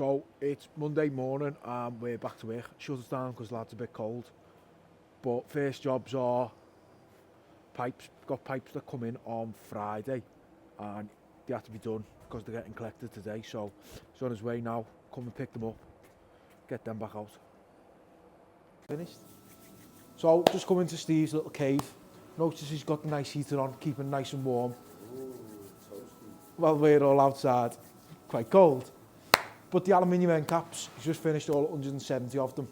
So it's Monday morning and we're back to work. Shut us down because the lad's a bit cold. But first jobs are pipes. Got pipes that come in on Friday and they have to be done because they're getting collected today. So he's on his way now. Come and pick them up. Get them back out. Finished. So just come into Steve's little cave. Notice he's got the nice heater on, keeping nice and warm. Ooh, toasty. Well, we're all outside. Quite cold. But the aluminium end caps, he's just finished all 170 of them.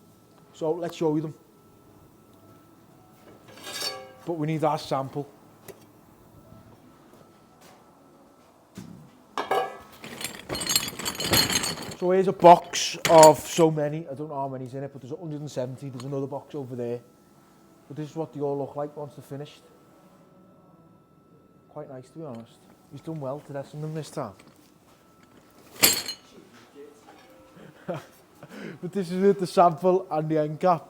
So let's show you them. But we need our sample. So here's a box of so many, I don't know how many's in it, but there's 170, there's another box over there. But this is what they all look like once they're finished. Quite nice, to be honest. He's done well to test them this time. But this is it, the sample and the end cap.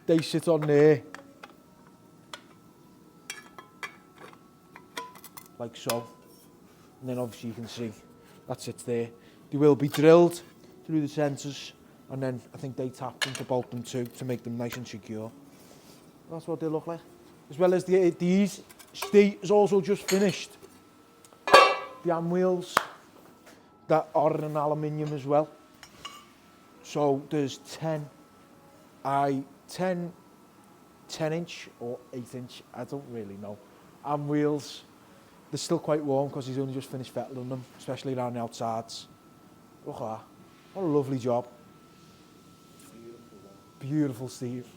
They sit on there. Like so. And then obviously you can see that sits there. They will be drilled through the sensors and then I think they tap them to bolt them to make them nice and secure. That's what they look like. As well as these, Steve has also just finished the hand wheels that are in aluminium as well. So there's 10 inch or 8 inch, I don't really know, hand wheels. They're still quite warm because he's only just finished fettling them, especially around the outsides. Look at that. What a lovely job. Beautiful, Steve.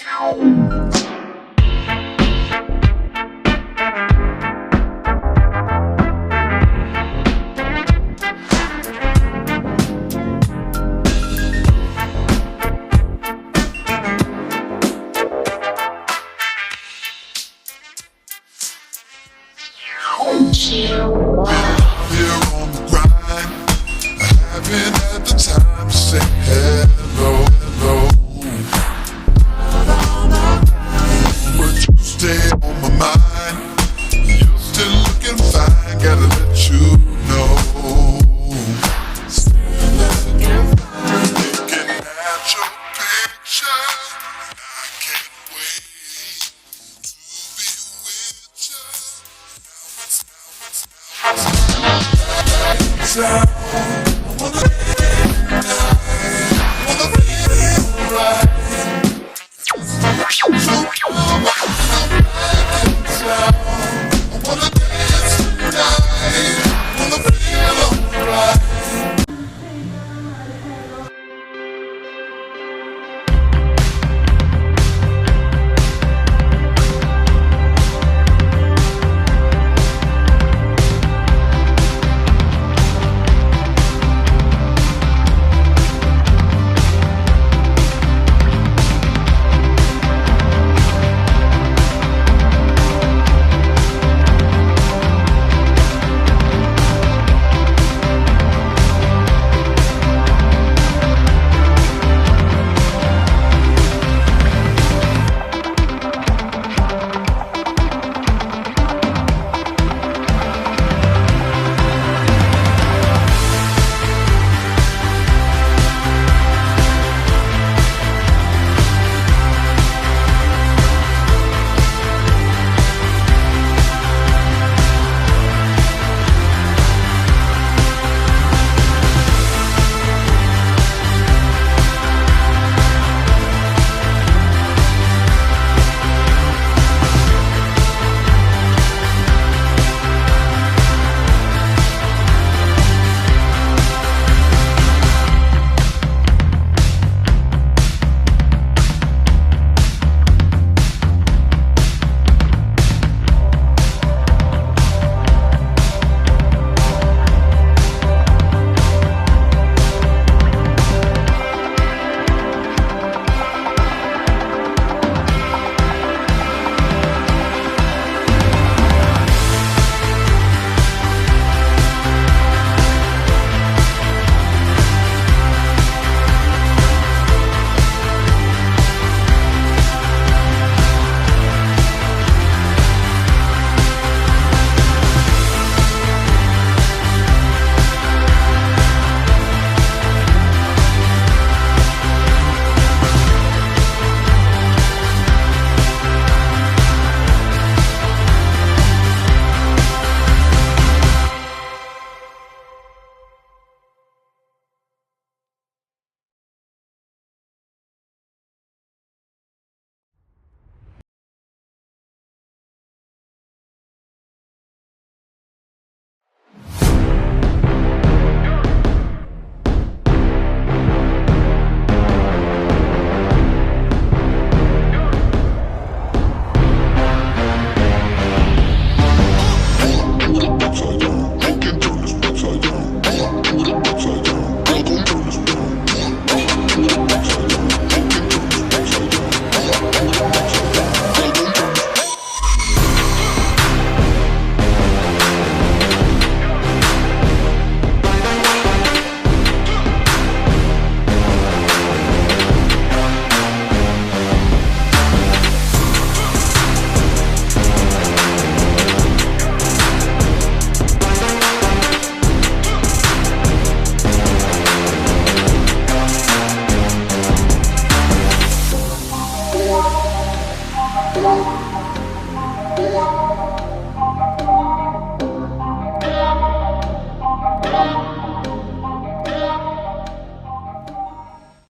Here on the grind, I haven't had the time to say hello, hello. But you stay on my mind. You're still looking fine, gotta let you know. Still looking fine. Looking at your picture, I can't wait to be with you. So, I wanna feel right. So come on, so I wanna dance tonight. Wanna feel alright.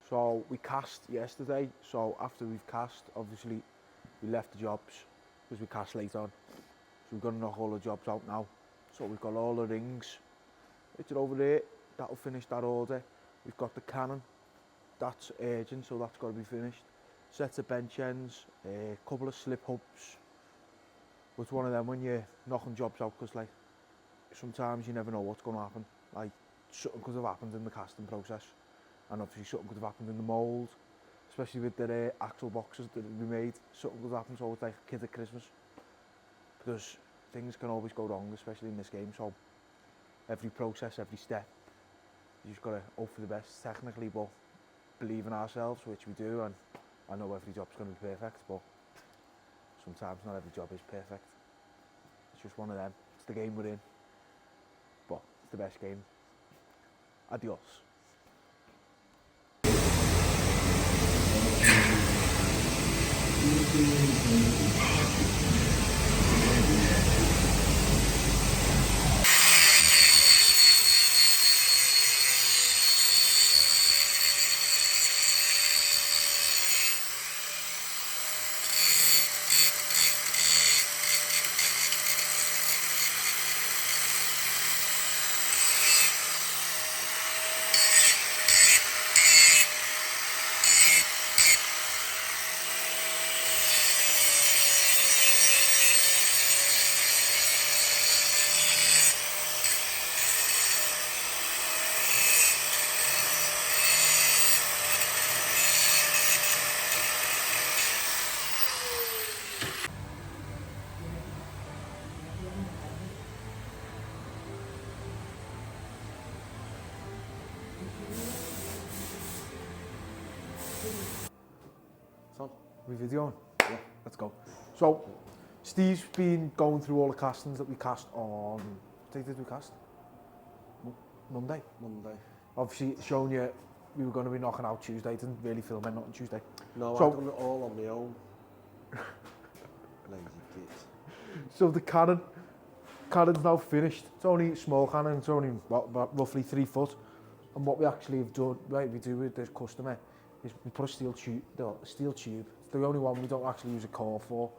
So we cast yesterday, so after we've cast, obviously we left the jobs because we cast late on. So we've got to knock all the jobs out now. So we've got all the rings, it's over there, that'll finish that order. We've got the cannon, that's urgent, so that's got to be finished. sets of bench ends, a couple of slip hubs. But it's one of them when you're knocking jobs out, because like sometimes you never know what's going to happen. Like something could have happened in the casting process, and obviously something could have happened in the mould, especially with the axle boxes that we made. Something could happen, so it's like a kid at Christmas, because things can always go wrong, especially in this game. So every process, every step, you just got to hope for the best technically, but believe in ourselves, which we do, and I know every job's going to be perfect, but sometimes not every job is perfect. It's just one of them. It's the game we're in, but it's the best game. Adios. Son? We videoing? Yeah. Let's go. So, Steve's been going through all the castings that we cast on. What day did we cast? Monday. Monday. Obviously, showing you we were going to be knocking out Tuesday. Didn't really film it, not on Tuesday. No, So- I've done it all on my own. Lazy git. So the cannon's now finished. It's only a small cannon. It's only about roughly 3 foot. And what we actually have done, right, we do with this customer, is we put a steel tube. It's the only one we don't actually use a core for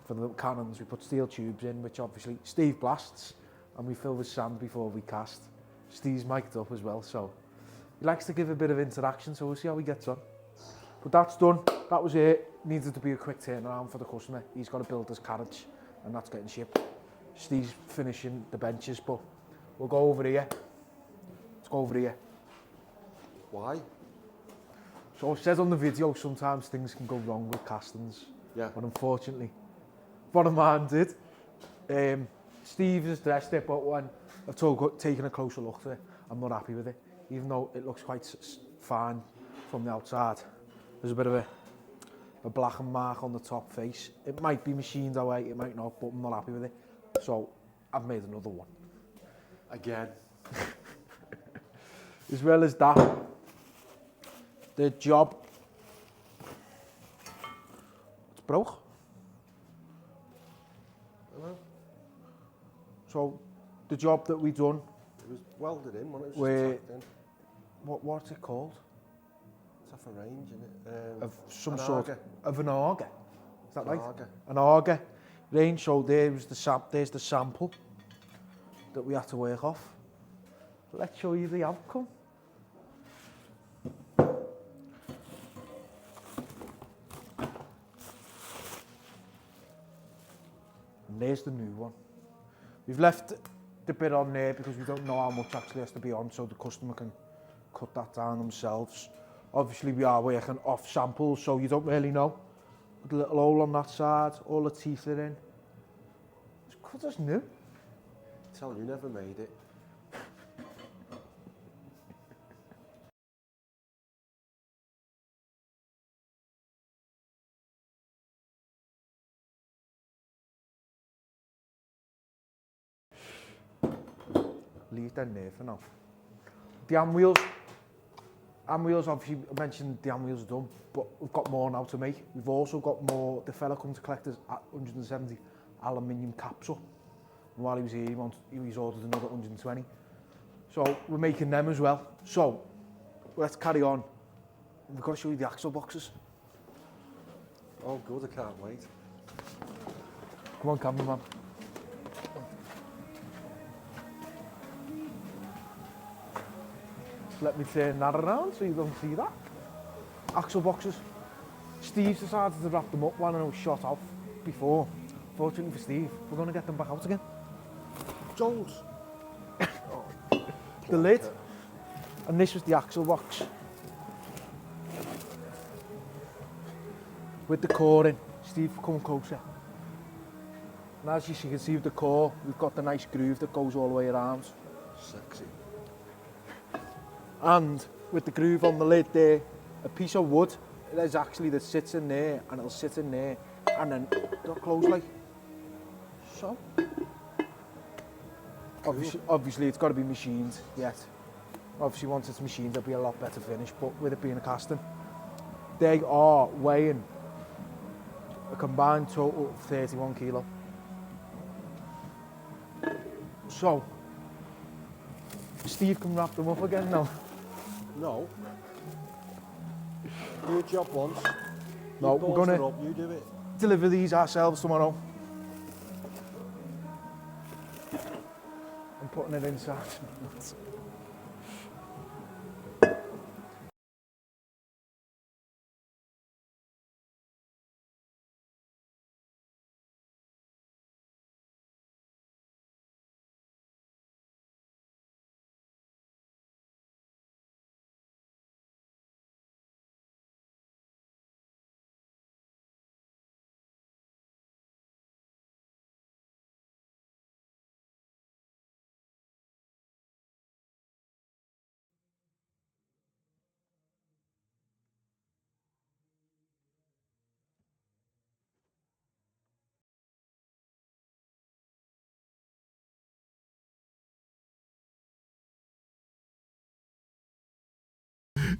the cannons. We put steel tubes in, which obviously Steve blasts, and we fill with sand before we cast. Steve's mic'd up as well, so he likes to give a bit of interaction, so we'll see how he gets on. But that's done. That was it. Needed to be a quick turnaround for the customer. He's got to build his carriage, and that's getting shipped. Steve's finishing the benches, but we'll go over here. Let's go over here. Why? So it says on the video, sometimes things can go wrong with castings. Yeah. But unfortunately, one of mine did. Steve has dressed it, but when I've taken a closer look at it, I'm not happy with it. Even though it looks quite fine from the outside. There's a bit of a blackened mark on the top face. It might be machined away, it might not, but I'm not happy with it. So I've made another one. Again. As well as that, the job, it's broke. Hello? So the job that we done, It was welded in, wasn't it? It was Where- just tacked in. what's it called? It's off a range, isn't it? Of some an sort AGA. of an AGA. Is that An right? AGA. An AGA range. So there's the sample that we had to work off. Let's show you the outcome. And there's the new one. We've left the bit on there because we don't know how much actually has to be on, so the customer can cut that down themselves. Obviously we are working off samples, so you don't really know. With a little hole on that side, all the teeth are in. It's good as new. Tell you never made it. Leave them there for now. The hand wheels obviously I mentioned the hand wheels are done, but we've got more now to make. We've also got more, the fella come to collect us at 170 aluminium capsule. And while he was here, he's ordered another 120. So we're making them as well. So let's carry on. We've got to show you the axle boxes. Oh, good, I can't wait. Come on, cameraman. Let me turn that around so you don't see that. Axle boxes. Steve decided to wrap them up when I was shot off before. Fortunately for Steve, we're going to get them back out again. Jones. The lid, and this was the axle box. With the core in. Steve, come closer. And as you can see with the core, we've got the nice groove that goes all the way around. Sexy. And with the groove on the lid there, a piece of wood there's actually that sits in there, and it'll sit in there, and then it'll close like so. Obviously it's got to be machined yet. Obviously once it's machined it'll be a lot better finish, but with it being a casting, they are weighing a combined total of 31 kilo. So, Steve can wrap them up again now. No. Do your job once. No, You we're bolster gonna up, you do it. deliver these ourselves tomorrow. I'm putting it inside.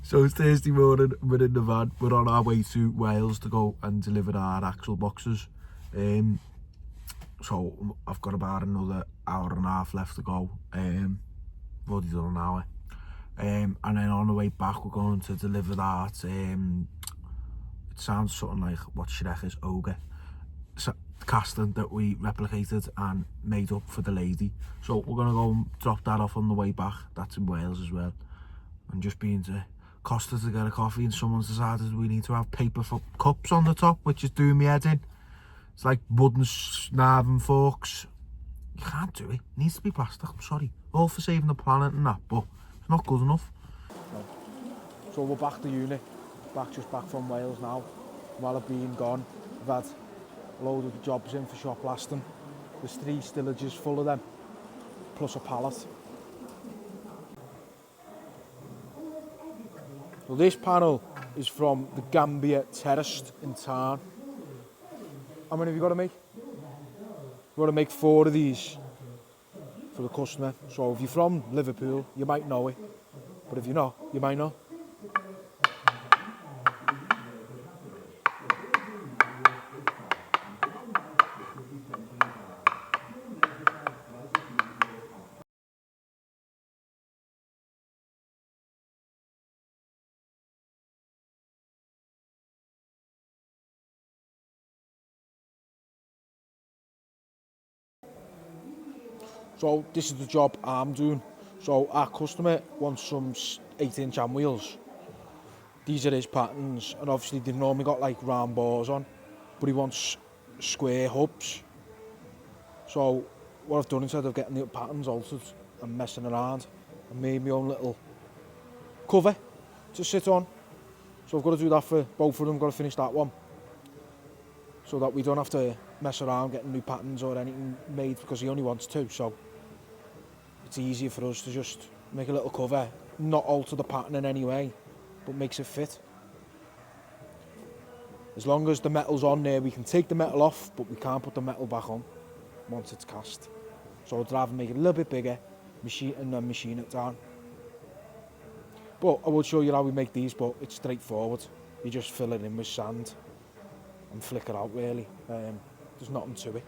So it's Thursday morning, we're in the van, we're on our way to Wales to go and deliver our axle boxes. So I've got about another hour and a half left to go. I've already done an hour. And then on the way back we're going to deliver that, it sounds something like what Shrek is, AGA casting that we replicated and made up for the lady. So we're going to go and drop that off on the way back. That's in Wales as well. And just been to Costa to get a coffee, and someone's decided we need to have paper cups on the top, which is doing me head in. It's like wooden knives and forks. You can't do it. It needs to be plastic, I'm sorry. All for saving the planet and that, but it's not good enough. No. So we're back to uni. Just back from Wales now. While I've been gone, I've had a load of jobs in for shop blasting. There's 3 stillages full of them, plus a pallet. So this panel is from the Gambia Terraced in Tarn. How many have you got to make? You've got to make 4 of these for the customer. So if you're from Liverpool, you might know it. But if you're not, you might not. So this is the job I'm doing. So our customer wants some 8-inch hand wheels. These are his patterns, and obviously they've normally got like round bars on, but he wants square hubs. So what I've done, instead of getting the patterns altered and messing around, I made my own little cover to sit on. So I've got to do that for both of them, got to finish that one, so that we don't have to mess around getting new patterns or anything made, because he only wants 2, so it's easier for us to just make a little cover, not alter the pattern in any way, but makes it fit. As long as the metal's on there, we can take the metal off, but we can't put the metal back on once it's cast. So I'd rather make it a little bit bigger, and then machine it down. But I will show you how we make these, but it's straightforward. You just fill it in with sand and flick it out really. There's nothing to it.